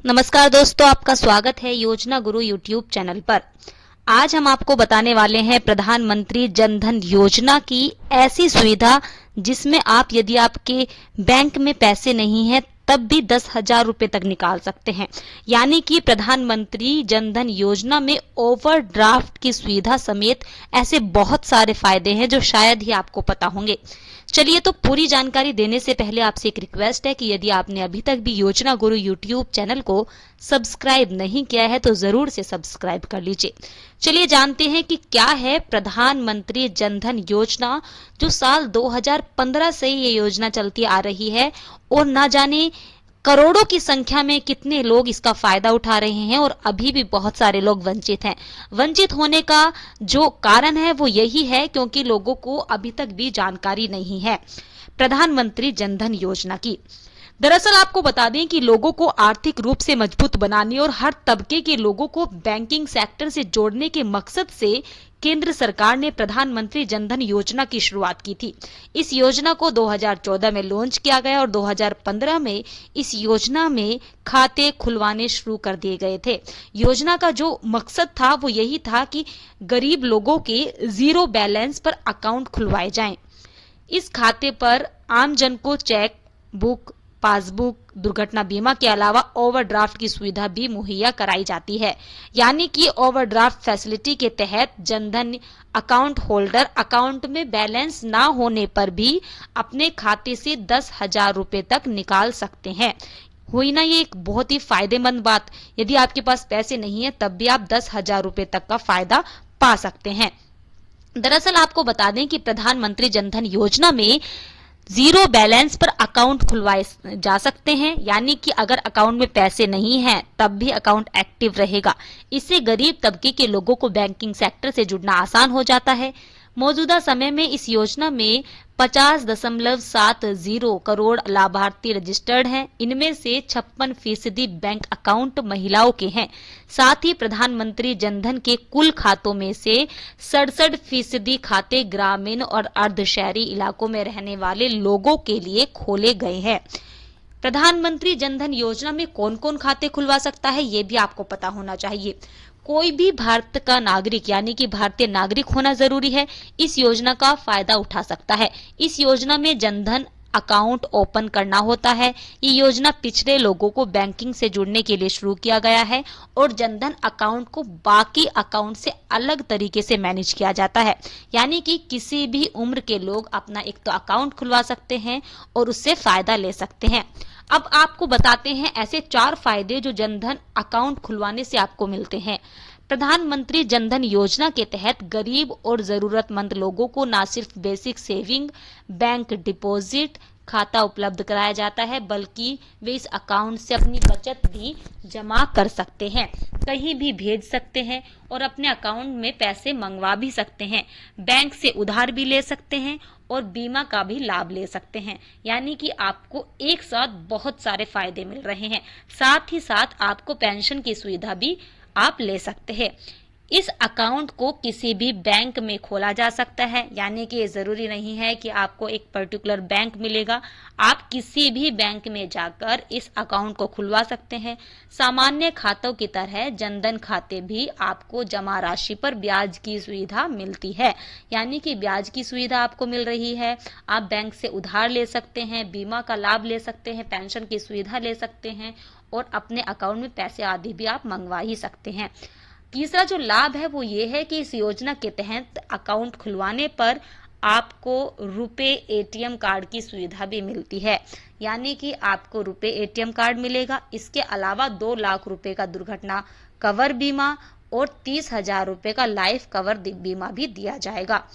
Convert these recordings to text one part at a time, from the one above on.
नमस्कार दोस्तों, आपका स्वागत है योजना गुरु यूट्यूब चैनल पर। आज हम आपको बताने वाले हैं प्रधानमंत्री जन धन योजना की ऐसी सुविधा जिसमें आप यदि आपके बैंक में पैसे नहीं हैं तब भी 10,000 रुपए तक निकाल सकते हैं। यानी कि प्रधानमंत्री जन धन योजना में ओवरड्राफ्ट की सुविधा समेत ऐसे बहुत सारे फायदे हैं जो शायद ही आपको पता होंगे। चलिए, तो पूरी जानकारी देने से पहले आपसे एक रिक्वेस्ट है कि यदि आपने अभी तक भी योजना गुरु यूट्यूब चैनल को सब्सक्राइब नहीं किया है तो जरूर से सब्सक्राइब कर लीजिए। चलिए जानते हैं कि क्या है प्रधानमंत्री जन धन योजना, जो साल 2015 से ये योजना चलती आ रही है और ना जाने करोड़ों की संख्या में कितने लोग इसका फायदा उठा रहे हैं और अभी भी बहुत सारे लोग वंचित हैं। वंचित होने का जो कारण है वो यही है क्योंकि लोगों को अभी तक भी जानकारी नहीं है प्रधानमंत्री जन धन योजना की। दरअसल आपको बता दें कि लोगों को आर्थिक रूप से मजबूत बनाने और हर तबके के लोगों को बैंकिंग सेक्टर से जोड़ने के मकसद से केंद्र सरकार ने प्रधानमंत्री जन धन योजना की शुरुआत की थी। इस योजना को 2014 में लॉन्च किया गया और 2015 में इस योजना में खाते खुलवाने शुरू कर दिए गए थे। योजना का जो मकसद था वो यही था कि गरीब लोगों के जीरो बैलेंस पर अकाउंट खुलवाए जाएं। इस खाते पर आम जन को चेक बुक, पासबुक, दुर्घटना बीमा के अलावा ओवरड्राफ्ट की सुविधा भी मुहैया कराई जाती है। यानी कि ओवरड्राफ्ट फैसिलिटी के तहत जनधन अकाउंट होल्डर अकाउंट में बैलेंस ना होने पर भी अपने खाते से 10,000 रुपए तक निकाल सकते हैं। हुई ना ये एक बहुत ही फायदेमंद बात। यदि आपके पास पैसे नहीं है तब भी आप 10,000 रुपए तक का फायदा पा सकते हैं। दरअसल आपको बता दें कि प्रधानमंत्री जन धन योजना में जीरो बैलेंस पर अकाउंट खुलवाए जा सकते हैं। यानी कि अगर अकाउंट में पैसे नहीं हैं तब भी अकाउंट एक्टिव रहेगा। इससे गरीब तबके के लोगों को बैंकिंग सेक्टर से जुड़ना आसान हो जाता है। मौजूदा समय में इस योजना में 50.70 करोड़ लाभार्थी रजिस्टर्ड हैं। इनमें से 56% बैंक अकाउंट महिलाओं के हैं। साथ ही प्रधानमंत्री जनधन के कुल खातों में से 67% खाते ग्रामीण और अर्ध शहरी इलाकों में रहने वाले लोगों के लिए खोले गए हैं। प्रधानमंत्री जनधन योजना में कौन कौन खाते खुलवा सकता है ये भी आपको पता होना चाहिए। कोई भी भारत का नागरिक यानी कि भारतीय नागरिक होना जरूरी है, इस योजना का फायदा उठा सकता है। इस योजना में जनधन अकाउंट ओपन करना होता है। ये योजना पिछड़े लोगों को बैंकिंग से जुड़ने के लिए शुरू किया गया है और जनधन अकाउंट को बाकी अकाउंट से अलग तरीके से मैनेज किया जाता है। यानी कि किसी भी उम्र के लोग अपना एक तो अकाउंट खुलवा सकते हैं और उससे फायदा ले सकते हैं। अब आपको बताते हैं ऐसे 4 फायदे जो जनधन अकाउंट खुलवाने से आपको मिलते हैं। प्रधानमंत्री जनधन योजना के तहत गरीब और जरूरतमंद लोगों को न सिर्फ बेसिक सेविंग बैंक डिपॉजिट खाता उपलब्ध कराया जाता है बल्कि वे इस अकाउंट से अपनी बचत भी जमा कर सकते हैं, कहीं भी भेज सकते हैं और अपने अकाउंट में पैसे मंगवा भी सकते हैं। बैंक से उधार भी ले सकते हैं और बीमा का भी लाभ ले सकते हैं। यानी कि आपको एक साथ बहुत सारे फायदे मिल रहे हैं। साथ ही साथ आपको पेंशन की सुविधा भी आप ले सकते हैं। इस अकाउंट को किसी भी बैंक में खोला जा सकता है। यानी कि जरूरी नहीं है कि आपको एक पर्टिकुलर बैंक मिलेगा, आप किसी भी बैंक में जाकर इस अकाउंट को खुलवा सकते हैं। सामान्य खातों की तरह जनधन खाते भी आपको जमा राशि पर ब्याज की सुविधा मिलती है। यानी कि ब्याज की सुविधा आपको मिल रही है। आप बैंक से उधार ले सकते हैं, बीमा का लाभ ले सकते हैं, पेंशन की सुविधा ले सकते हैं और अपने अकाउंट में पैसे आदि भी आप मंगवा ही सकते हैं। तीसरा जो लाभ है वो ये है कि इस योजना के तहत अकाउंट खुलवाने पर आपको रुपे एटीएम कार्ड की सुविधा भी मिलती है। यानी कि आपको रुपे एटीएम कार्ड मिलेगा। इसके अलावा 2 लाख रुपए का दुर्घटना कवर बीमा और 30,000 रुपए का लाइफ कवर बीमा भी दिया जाएगा।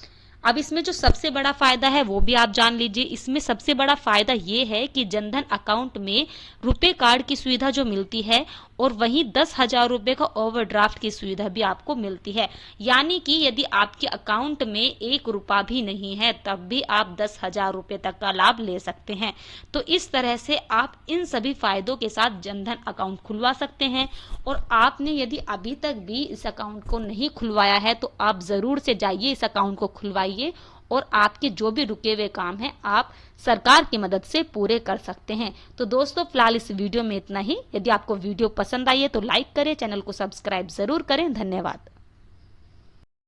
अब इसमें जो सबसे बड़ा फायदा है वो भी आप जान लीजिए। इसमें सबसे बड़ा फायदा ये है कि जनधन अकाउंट में रुपे कार्ड की सुविधा जो मिलती है और वहीं 10,000 रुपए का ओवरड्राफ्ट की सुविधा भी आपको मिलती है। यानी कि यदि आपके अकाउंट में 1 रुपया भी नहीं है तब भी आप 10,000 रुपए तक का लाभ ले सकते हैं। तो इस तरह से आप इन सभी फायदों के साथ जनधन अकाउंट खुलवा सकते हैं। और आपने यदि अभी तक भी इस अकाउंट को नहीं खुलवाया है तो आप जरूर से जाइए, इस अकाउंट को खुलवाइए और आपके जो भी रुके हुए काम हैं आप सरकार की मदद से पूरे कर सकते हैं। तो दोस्तों फिलहाल इस वीडियो में इतना ही। यदि आपको वीडियो पसंद आई है तो लाइक करें, चैनल को सब्सक्राइब जरूर करें। धन्यवाद।